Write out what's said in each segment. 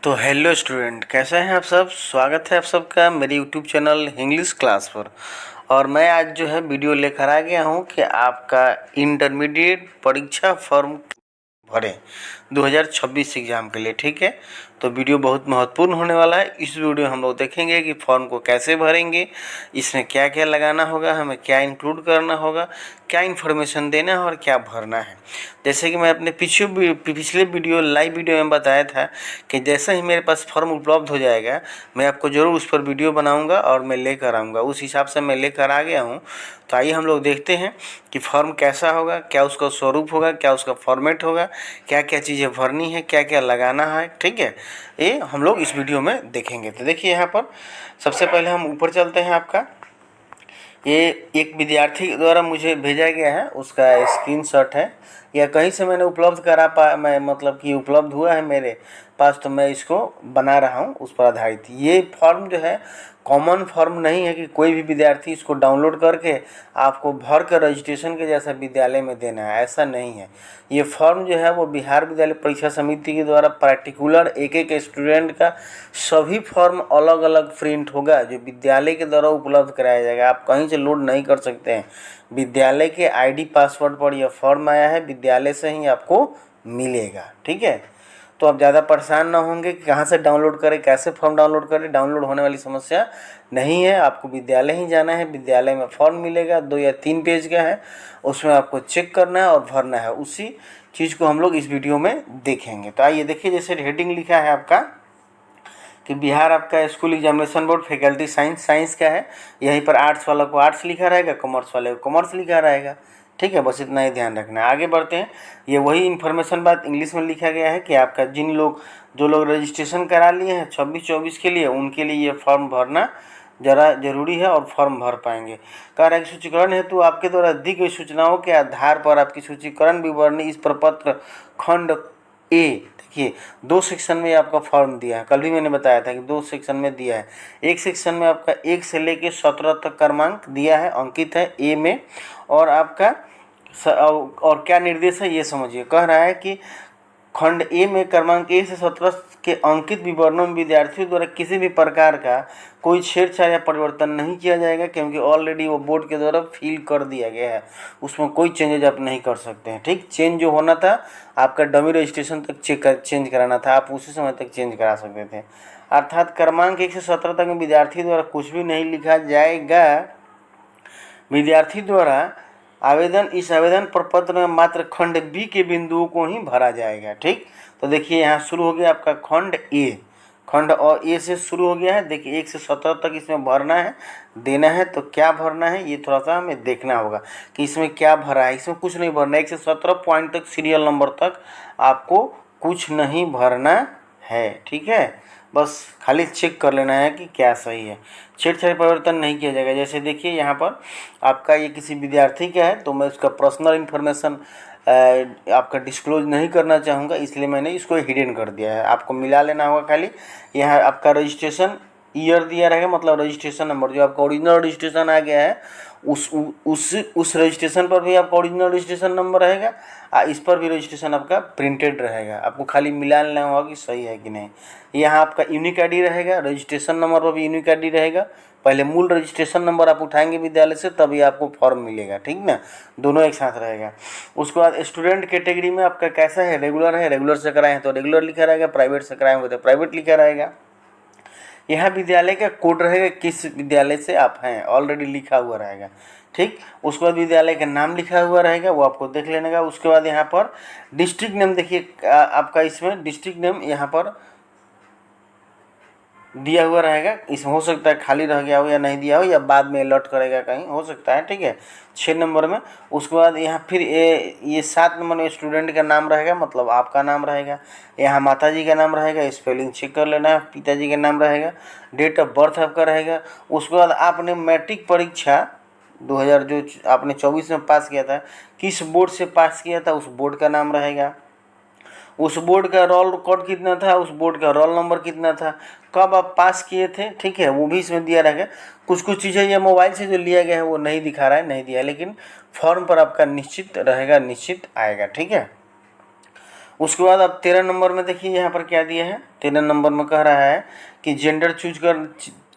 तो hello student, कैसे हैं आप सब। स्वागत है आप सबका मेरे यूट्यूब चैनल इंग्लिश क्लास पर। और मैं आज जो है वीडियो लेकर आ गया हूं कि आपका इंटरमीडिएट परीक्षा फॉर्म भरें 2026 एग्ज़ाम के लिए। ठीक है, तो वीडियो बहुत महत्वपूर्ण होने वाला है। इस वीडियो में हम लोग देखेंगे कि फॉर्म को कैसे भरेंगे, इसमें क्या क्या लगाना होगा, हमें क्या इंक्लूड करना होगा, क्या इन्फॉर्मेशन देना है और क्या भरना है। जैसे कि मैं अपने पिछले वीडियो लाइव वीडियो में बताया था कि जैसे ही मेरे पास फॉर्म उपलब्ध हो जाएगा मैं आपको ज़रूर उस पर वीडियो बनाऊंगा और मैं लेकर आऊँगा। उस हिसाब से मैं लेकर आ गया हूँ। तो आइए हम लोग देखते हैं कि फॉर्म कैसा होगा, क्या उसका स्वरूप होगा, क्या उसका फॉर्मेट होगा, क्या क्या चीज़ें भरनी है, क्या क्या लगाना है। ठीक है, ये हम लोग इस वीडियो में देखेंगे। तो देखिए यहाँ पर सबसे पहले हम ऊपर चलते हैं। आपका ये एक विद्यार्थी द्वारा मुझे भेजा गया है, उसका स्क्रीनशॉट है या कहीं से मैंने उपलब्ध मैं मतलब कि उपलब्ध हुआ है मेरे पास, तो मैं इसको बना रहा हूँ उस पर आधारित। ये फॉर्म जो है कॉमन फॉर्म नहीं है कि कोई भी विद्यार्थी इसको डाउनलोड करके आपको भर कर रजिस्ट्रेशन के जैसा विद्यालय में देना है, ऐसा नहीं है। ये फॉर्म जो है वो बिहार विद्यालय परीक्षा समिति के द्वारा पार्टिकुलर एक एक स्टूडेंट का सभी फॉर्म अलग अलग प्रिंट होगा जो विद्यालय के द्वारा उपलब्ध कराया जाएगा। आप कहीं से लोड नहीं कर सकते हैं। विद्यालय के आईडी पासवर्ड पर यह फॉर्म आया है, विद्यालय से ही आपको मिलेगा। ठीक है, तो आप ज़्यादा परेशान ना होंगे कि कहाँ से डाउनलोड करें, कैसे फॉर्म डाउनलोड करें। डाउनलोड होने वाली समस्या नहीं है, आपको विद्यालय ही जाना है। विद्यालय में फॉर्म मिलेगा, 2 या 3 पेज का है, उसमें आपको चेक करना है और भरना है। उसी चीज़ को हम लोग इस वीडियो में देखेंगे। तो आइए देखिए, जैसे हेडिंग लिखा है आपका कि बिहार आपका school examination board faculty science का है। यहीं पर आर्ट्स वाला को आर्ट्स लिखा रहेगा, कॉमर्स वाले को कॉमर्स लिखा रहेगा। ठीक है, बस इतना ही ध्यान रखना है। आगे बढ़ते हैं। ये वही इन्फॉर्मेशन बात इंग्लिश में लिखा गया है कि आपका जो लोग रजिस्ट्रेशन करा लिए हैं 26-24 के लिए, उनके लिए ये फॉर्म भरना ज़रा जरूरी है और फॉर्म भर पाएंगे। कह रहा है कि सूचीकरण हेतु आपके द्वारा दी गई सूचनाओं के आधार पर आपकी सूचीकरण विवरणी इस प्रपत्र खंड ए, देखिए 2 सेक्शन में आपका फॉर्म दिया है। कल भी मैंने बताया था कि 2 सेक्शन में दिया है। एक सेक्शन में आपका 1 से लेके 17 तक क्रमांक दिया है, अंकित है ए में। और आपका और क्या निर्देश है ये समझिए। कह रहा है कि खंड ए में क्रमांक 1 से 17 के अंकित विवरणों में विद्यार्थियों द्वारा किसी भी प्रकार का कोई छेड़छाड़ या परिवर्तन नहीं किया जाएगा, क्योंकि ऑलरेडी वो बोर्ड के द्वारा फिल कर दिया गया है। उसमें कोई चेंजेज आप नहीं कर सकते हैं। ठीक, चेंज जो होना था आपका डमी रजिस्ट्रेशन तक चेंज कराना था, आप उसी समय तक चेंज करा सकते थे। अर्थात क्रमांक 1 से 17 तक में विद्यार्थी द्वारा कुछ भी नहीं लिखा जाएगा। विद्यार्थी द्वारा इस आवेदन प्रपत्र में मात्र खंड बी के बिंदुओं को ही भरा जाएगा। ठीक, तो देखिए यहाँ शुरू हो गया आपका खंड ए, खंड और ए से शुरू हो गया है। देखिए 1 से 17 तक इसमें भरना है, देना है। तो क्या भरना है ये थोड़ा सा हमें देखना होगा कि इसमें क्या भरा है। इसमें कुछ नहीं भरना है। 1 से 17 पॉइंट तक सीरियल नंबर तक आपको कुछ नहीं भरना है। ठीक है, बस खाली चेक कर लेना है कि क्या सही है। छेड़छाड़ परिवर्तन नहीं किया जाएगा। जैसे देखिए यहाँ पर आपका ये किसी विद्यार्थी का है, तो मैं उसका पर्सनल इन्फॉर्मेशन आपका डिस्क्लोज नहीं करना चाहूँगा, इसलिए मैंने इसको हिडन कर दिया है। आपको मिला लेना होगा। खाली यहाँ आपका रजिस्ट्रेशन ईयर दिया रहेगा, मतलब रजिस्ट्रेशन नंबर जो आपका ओरिजिनल रजिस्ट्रेशन आ गया है उस रजिस्ट्रेशन पर भी आपका ओरिजिनल रजिस्ट्रेशन नंबर रहेगा और इस पर भी रजिस्ट्रेशन आपका प्रिंटेड रहेगा। आपको खाली मिला लेना होगा कि सही है कि नहीं। यहाँ आपका यूनिक आईडी रहेगा, रजिस्ट्रेशन नंबर पर भी यूनिक आईडी रहेगा। पहले मूल रजिस्ट्रेशन नंबर आप उठाएंगे विद्यालय से, तभी आपको फॉर्म मिलेगा। ठीक ना, दोनों एक साथ रहेगा। उसके बाद स्टूडेंट कैटेगरी में आपका कैसा है, रेगुलर है, रेगुलर से कराएं तो रेगुलर लिखा रहेगा, प्राइवेट से कराएंगे तो प्राइवेट लिखा रहेगा। यहाँ विद्यालय का कोड रहेगा, किस विद्यालय से आप हैं ऑलरेडी लिखा हुआ रहेगा। ठीक, उसके बाद विद्यालय का नाम लिखा हुआ रहेगा, वो आपको देख लेने का। उसके बाद यहाँ पर डिस्ट्रिक्ट नेम देखिए आपका इसमें डिस्ट्रिक्ट नेम यहाँ पर दिया हुआ रहेगा। इसमें हो सकता है खाली रह गया हो या नहीं दिया हो, या बाद में अलर्ट करेगा कहीं, हो सकता है। ठीक है, 6 नंबर में। उसके बाद यहाँ फिर ये 7 नंबर में स्टूडेंट का नाम रहेगा, मतलब आपका नाम रहेगा। यहाँ माताजी का नाम रहेगा, स्पेलिंग चेक कर लेना है। पिताजी का नाम रहेगा, डेट ऑफ बर्थ आपका रहेगा। उसके बाद आपने मैट्रिक परीक्षा 2000 जो आपने 24 में पास किया था, किस बोर्ड से पास किया था उस बोर्ड का नाम रहेगा। उस बोर्ड का रोल कोड कितना था, उस बोर्ड का रोल नंबर कितना था, कब आप पास किए थे। ठीक है, वो भी इसमें दिया रहेगा। कुछ कुछ चीज़ें ये मोबाइल से जो लिया गया है वो नहीं दिखा रहा है, नहीं दिया, लेकिन फॉर्म पर आपका निश्चित रहेगा, निश्चित आएगा। ठीक है, उसके बाद अब 13 नंबर में देखिए यहाँ पर क्या दिया है। 13 नंबर में कह रहा है कि जेंडर चूज कर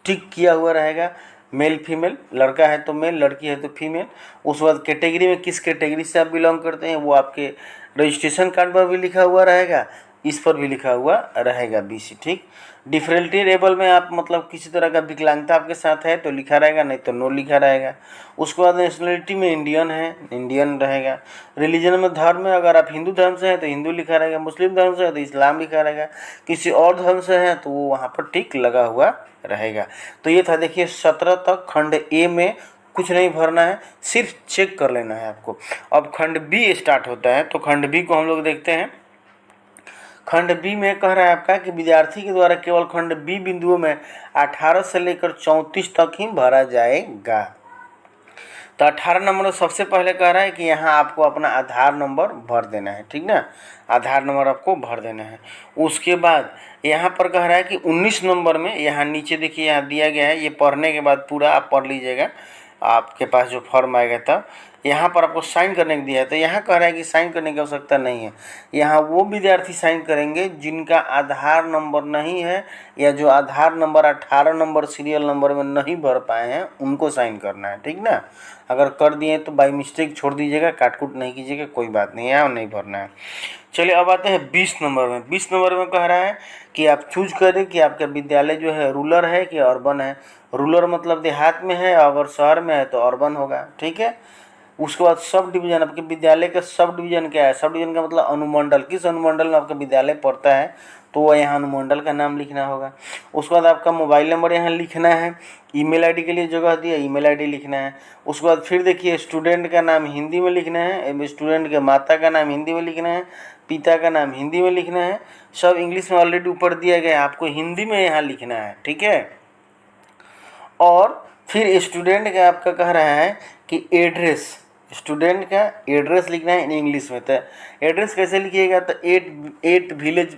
टिक किया हुआ रहेगा, मेल फीमेल, लड़का है तो मेल, लड़की है तो फीमेल। उसके बाद कैटेगरी में किस कैटेगरी से आप बिलोंग करते हैं वो आपके रजिस्ट्रेशन कार्ड पर भी लिखा हुआ रहेगा, इस पर भी लिखा हुआ रहेगा BC, ठीक। डिफरेंटली एबल में आप मतलब किसी तरह का विकलांगता आपके साथ है तो लिखा रहेगा, नहीं तो नो लिखा रहेगा। उसके बाद नेशनलिटी में इंडियन है, इंडियन रहेगा। रिलीजन में धर्म में अगर आप हिंदू धर्म से हैं तो हिंदू लिखा रहेगा, मुस्लिम धर्म से है तो इस्लाम लिखा रहेगा, किसी और धर्म से है तो वो वहाँ पर टिक लगा हुआ रहेगा। तो ये था देखिए 17 तक खंड ए में कुछ नहीं भरना है, सिर्फ चेक कर लेना है आपको। अब खंड बी स्टार्ट होता है, तो खंड बी को हम लोग देखते हैं। खंड बी में कह रहा है आपका कि विद्यार्थी के द्वारा केवल खंड बी बिंदुओं में 18 से लेकर 34 तक ही भरा जाएगा। तो 18 नंबर में सबसे पहले कह रहा है कि यहाँ आपको अपना आधार नंबर भर देना है, ठीक ना, आधार नंबर आपको भर देना है। उसके बाद यहाँ पर कह रहा है कि 19 नंबर में यहाँ नीचे देखिए यहाँ दिया गया है, ये पढ़ने के बाद पूरा आप पढ़ लीजिएगा, आपके पास जो फॉर्म आएगा तब यहाँ पर आपको साइन करने को दिया है। तो यहाँ कह रहा है कि साइन करने की आवश्यकता नहीं है, यहाँ वो विद्यार्थी साइन करेंगे जिनका आधार नंबर नहीं है या जो आधार नंबर 18 नंबर सीरियल नंबर में नहीं भर पाए हैं उनको साइन करना है, ठीक ना। अगर कर दिए तो बाई मिस्टेक छोड़ दीजिएगा, काटकूट नहीं कीजिएगा, कोई बात नहीं है, यहाँ नहीं भरना है। चलिए अब आते हैं 20 नंबर में। 20 नंबर में कह रहा है कि आप चूज करें कि आपका विद्यालय जो है रूरल है कि अर्बन है। रूरल मतलब देहात में है, अगर शहर में है तो अर्बन होगा, ठीक है। उसके बाद सब डिवीज़न, आपके विद्यालय का सब डिवीज़न क्या है, सब डिवीज़न का मतलब अनुमंडल, किस अनुमंडल में आपका विद्यालय पड़ता है तो वह यहाँ अनुमंडल का नाम लिखना होगा। उसके बाद आपका मोबाइल नंबर यहाँ लिखना है, ईमेल आईडी के लिए जगह दिया, ईमेल आईडी लिखना है। उसके बाद फिर देखिए स्टूडेंट का नाम हिंदी में लिखना है, स्टूडेंट के माता का नाम हिंदी में लिखना है, पिता का नाम हिंदी में लिखना है, सब इंग्लिश में ऑलरेडी ऊपर दिया गया है, आपको हिंदी में यहाँ लिखना है, ठीक है। और फिर स्टूडेंट का आपका कह रहा है कि एड्रेस, स्टूडेंट का एड्रेस लिखना है इन इंग्लिश में। तो एड्रेस कैसे लिखिएगा, तो एट विलेज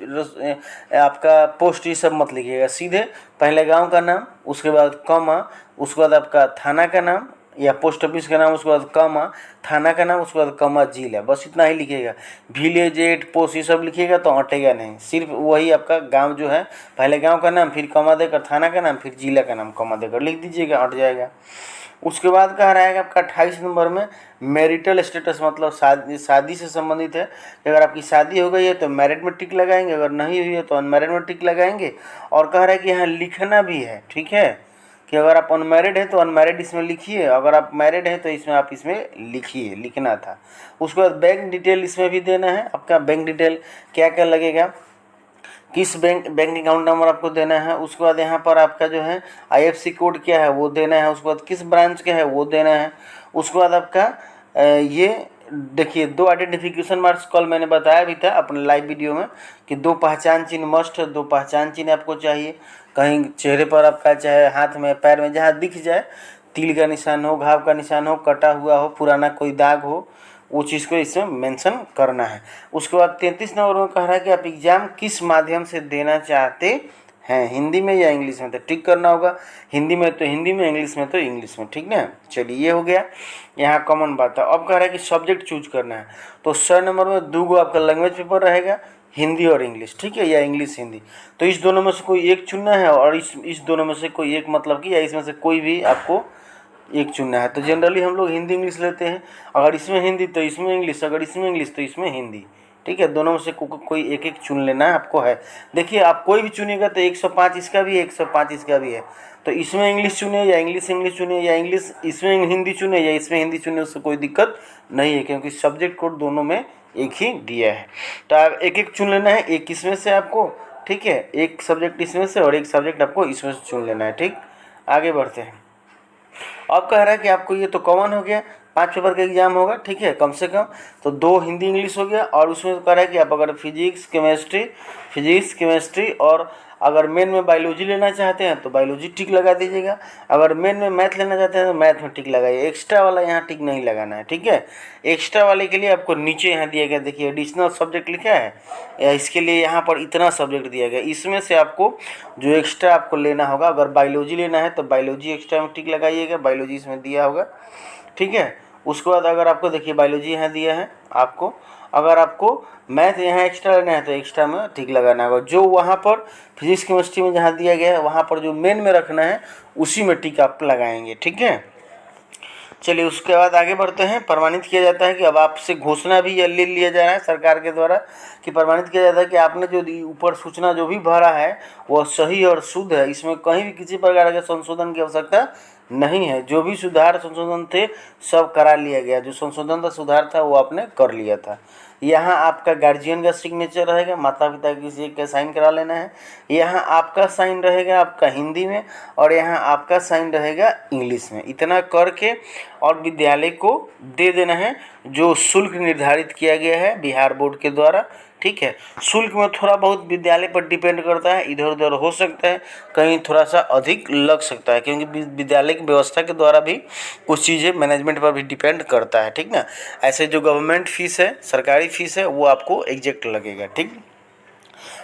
आपका पोस्ट ये सब मत लिखिएगा, सीधे पहले गांव का नाम, उसके बाद कॉमा, उसके बाद आपका थाना का नाम या पोस्ट ऑफिस का नाम, उसके बाद कॉमा, थाना का नाम, उसके बाद कॉमा जिला, बस इतना ही लिखिएगा। विलेज एट पोस्ट ये सब लिखिएगा तो अटेगा नहीं, सिर्फ वही आपका गांव जो है, पहले गांव का नाम, फिर कॉमा देकर थाना का नाम, फिर जिला का नाम कॉमा देकर लिख दीजिएगा, अट जाएगा। उसके बाद कह रहा है कि आपका 28 नंबर में मैरिटल स्टेटस मतलब शादी से संबंधित है। अगर आपकी शादी हो गई है तो मैरिड में टिक लगाएंगे, अगर नहीं हुई है तो अनमैरिड में टिक लगाएंगे। और कह रहा है कि यहाँ लिखना भी है, ठीक है, कि अगर आप अनमैरिड हैं तो अनमैरिड इसमें लिखिए, अगर आप मैरिड हैं तो इसमें आप इसमें लिखिए, लिखना था। उसके बाद बैंक डिटेल इसमें भी देना है, आपका बैंक डिटेल क्या क्या लगेगा, किस बैंक अकाउंट नंबर आपको देना है। उसके बाद यहाँ पर आपका जो है IFC कोड क्या है वो देना है। उसके बाद किस ब्रांच का है वो देना है। उसके बाद आपका ये देखिए 2 आइडेंटिफिकेशन मार्क्स कल मैंने बताया भी था अपने लाइव वीडियो में कि 2 पहचान चिन्ह मस्ट है, 2 पहचान चिन्ह आपको चाहिए, कहीं चेहरे पर आपका चाहे हाथ में पैर में जहाँ दिख जाए, तिल का निशान हो, घाव का निशान हो, कटा हुआ हो, पुराना कोई दाग हो, वो चीज़ को इसमें मेंशन करना है। उसके बाद 33 नंबर में कह रहा है कि आप एग्ज़ाम किस माध्यम से देना चाहते हैं, हिंदी में या इंग्लिश में, तो टिक करना होगा, हिंदी में तो हिंदी में, इंग्लिश में तो इंग्लिश में, ठीक ना। चलिए ये हो गया, यहाँ कॉमन बात है। अब कह रहा है कि सब्जेक्ट चूज करना है, तो 100 नंबर में 2 आपका लैंग्वेज पेपर रहेगा, हिंदी और इंग्लिश, ठीक है, या इंग्लिश हिंदी। तो इस दोनों में से कोई एक चुनना है, और इस दोनों में से कोई एक मतलब कि या इसमें से कोई भी आपको एक चुनना है। तो जनरली हम लोग हिंदी इंग्लिश लेते हैं, अगर इसमें हिंदी तो इसमें इंग्लिश, अगर इसमें इंग्लिश तो इसमें हिंदी, ठीक है। दोनों में से कोई एक एक चुन लेना है आपको है। देखिए आप कोई भी चुनिएगा तो 105 इसका भी है, 105 इसका भी है। तो इसमें इंग्लिश चुने या इंग्लिश चुने, या इंग्लिश इसमें हिंदी चुने या इसमें हिंदी चुने, उससे कोई दिक्कत नहीं है, क्योंकि सब्जेक्ट कोड दोनों में एक ही दिया है। तो आप एक एक चुन लेना है, एक इसमें से आपको, ठीक है, एक सब्जेक्ट इसमें से और एक सब्जेक्ट आपको इसमें से चुन लेना है, ठीक। आगे बढ़ते हैं। अब कह रहा है कि आपको ये तो कॉमन हो गया, 5 पेपर का एग्जाम होगा, ठीक है, कम से कम तो 2 हिंदी इंग्लिश हो गया। और उसमें कह रहा है कि आप अगर फिजिक्स केमिस्ट्री और अगर मेन में बायोलॉजी लेना चाहते हैं तो बायोलॉजी टिक लगा दीजिएगा, अगर मेन में मैथ लेना चाहते हैं तो मैथ में टिक लगाइए, एक्स्ट्रा वाला यहाँ टिक नहीं लगाना है, ठीक है। एक्स्ट्रा वाले के लिए आपको नीचे यहाँ दिया गया, देखिए एडिशनल सब्जेक्ट लिखा है, या इसके लिए यहाँ पर इतना सब्जेक्ट दिया गया, इसमें से आपको जो एक्स्ट्रा आपको लेना होगा, अगर बायोलॉजी लेना है तो बायोलॉजी एक्स्ट्रा में टिक लगाइएगा, बायोलॉजी इसमें दिया होगा, ठीक है। उसके बाद अगर आपको देखिए बायोलॉजी यहाँ दिया है आपको, अगर आपको मैथ यहाँ एक्स्ट्रा लेना है तो एक्स्ट्रा में ठीक लगाना होगा। जो वहाँ पर फिजिक्स केमिस्ट्री में जहाँ दिया गया है वहाँ पर जो मेन में रखना है उसी में टिक आप लगाएंगे, ठीक है। चलिए उसके बाद आगे बढ़ते हैं। प्रमाणित किया जाता है कि अब आपसे घोषणा भी ये ले लिया जा रहा है सरकार के द्वारा कि प्रमाणित किया जाता है कि आपने जो ऊपर सूचना जो भी भरा है वह सही और शुद्ध है, इसमें कहीं भी किसी प्रकार के संशोधन की आवश्यकता नहीं है। जो भी सुधार संशोधन थे सब करा लिया गया, जो संशोधन था सुधार था वो आपने कर लिया था। यहाँ आपका गार्जियन का सिग्नेचर रहेगा, माता पिता किसी एक का साइन करा लेना है। यहाँ आपका साइन रहेगा आपका हिंदी में और यहाँ आपका साइन रहेगा इंग्लिश में। इतना करके और विद्यालय को दे देना है जो शुल्क निर्धारित किया गया है बिहार बोर्ड के द्वारा, ठीक है। शुल्क में थोड़ा बहुत विद्यालय पर डिपेंड करता है, इधर उधर हो सकता है, कहीं थोड़ा सा अधिक लग सकता है, क्योंकि विद्यालय की व्यवस्था के द्वारा भी कुछ चीज़ें मैनेजमेंट पर भी डिपेंड करता है, ठीक ना। ऐसे जो गवर्नमेंट फीस है, सरकारी फीस है, वो आपको एग्जैक्ट लगेगा, ठीक।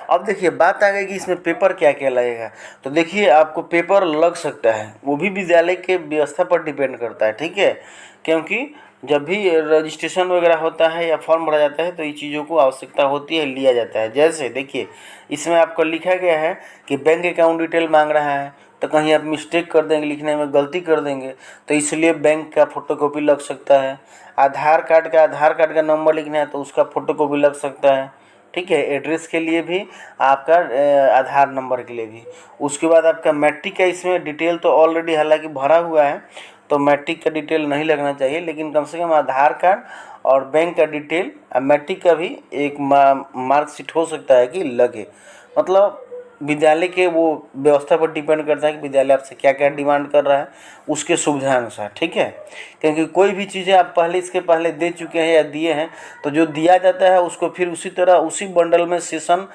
अब देखिए बात आ गई कि इसमें पेपर क्या क्या लगेगा। तो देखिए आपको पेपर लग सकता है, वो भी विद्यालय के व्यवस्था पर डिपेंड करता है, ठीक है। क्योंकि जब भी रजिस्ट्रेशन वगैरह होता है या फॉर्म भरा जाता है तो ये चीज़ों को आवश्यकता होती है, लिया जाता है। जैसे देखिए इसमें आपको लिखा गया है कि बैंक अकाउंट डिटेल मांग रहा है, तो कहीं आप मिस्टेक कर देंगे, लिखने में गलती कर देंगे, तो इसलिए बैंक का फ़ोटोकॉपी लग सकता है। आधार कार्ड का नंबर लिखना है तो उसका फ़ोटोकॉपी लग सकता है, ठीक है। एड्रेस के लिए भी, आपका आधार नंबर के लिए भी। उसके बाद आपका मैट्रिक का इसमें डिटेल तो ऑलरेडी हालांकि भरा हुआ है, तो मैट्रिक का डिटेल नहीं लगना चाहिए, लेकिन कम से कम आधार कार्ड और बैंक का डिटेल, मैट्रिक का भी एक मार्कशीट हो सकता है कि लगे। मतलब विद्यालय के वो व्यवस्था पर डिपेंड करता है कि विद्यालय आपसे क्या क्या डिमांड कर रहा है उसके सुविधा अनुसार, ठीक है। क्योंकि कोई भी चीज़ें आप पहले इसके पहले दे चुके हैं या दिए हैं तो जो दिया जाता है उसको फिर उसी तरह उसी बंडल में सेशन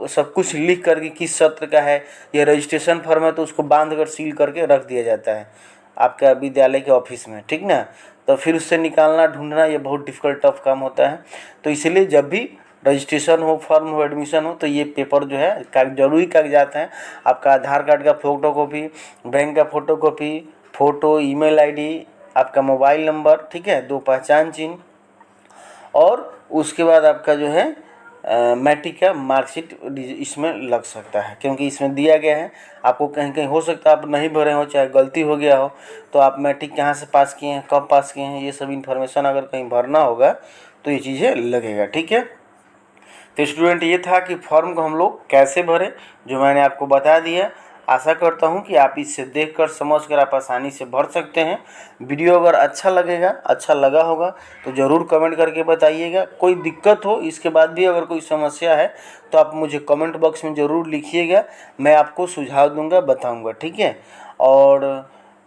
सब कुछ लिख करके किस सत्र का है, या रजिस्ट्रेशन फॉर्म है तो उसको बांध कर सील करके रख दिया जाता है आपका विद्यालय के ऑफिस में, ठीक ना। तो फिर उससे निकालना ढूंढना ये बहुत डिफ़िकल्ट टफ काम होता है। तो इसलिए जब भी रजिस्ट्रेशन हो, फॉर्म हो, एडमिशन हो, तो ये पेपर जो है जरूरी कागजात हैं। आपका आधार कार्ड का फ़ोटोकॉपी, बैंक का फ़ोटोकॉपी, फ़ोटो, ईमेल आईडी, आपका मोबाइल नंबर, ठीक है, 2 पहचान चिन्ह, और उसके बाद आपका जो है मैट्रिक का मार्कशीट इसमें लग सकता है। क्योंकि इसमें दिया गया है, आपको कहीं कहीं हो सकता है आप नहीं भरे हो, चाहे गलती हो गया हो, तो आप मैट्रिक कहाँ से पास किए हैं, कब पास किए हैं, ये सब इन्फॉर्मेशन अगर कहीं भरना होगा तो ये चीज़ें लगेगा, ठीक है। तो स्टूडेंट ये था कि फॉर्म को हम लोग कैसे भरें, जो मैंने आपको बता दिया। आशा करता हूँ कि आप इससे देखकर समझकर आप आसानी से भर सकते हैं। वीडियो अगर अच्छा लगा होगा तो ज़रूर कमेंट करके बताइएगा। कोई दिक्कत हो इसके बाद भी अगर कोई समस्या है तो आप मुझे कमेंट बॉक्स में ज़रूर लिखिएगा, मैं आपको सुझाव दूंगा, बताऊंगा, ठीक है। और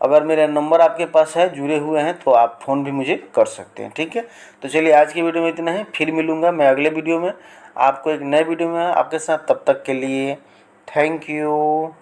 अगर मेरा नंबर आपके पास है, जुड़े हुए हैं, तो आप फ़ोन भी मुझे कर सकते हैं, ठीक है। तो चलिए आज की वीडियो में इतना ही, फिर मिलूँगा मैं अगले वीडियो में आपको एक नए वीडियो में आपके साथ। तब तक के लिए थैंक यू।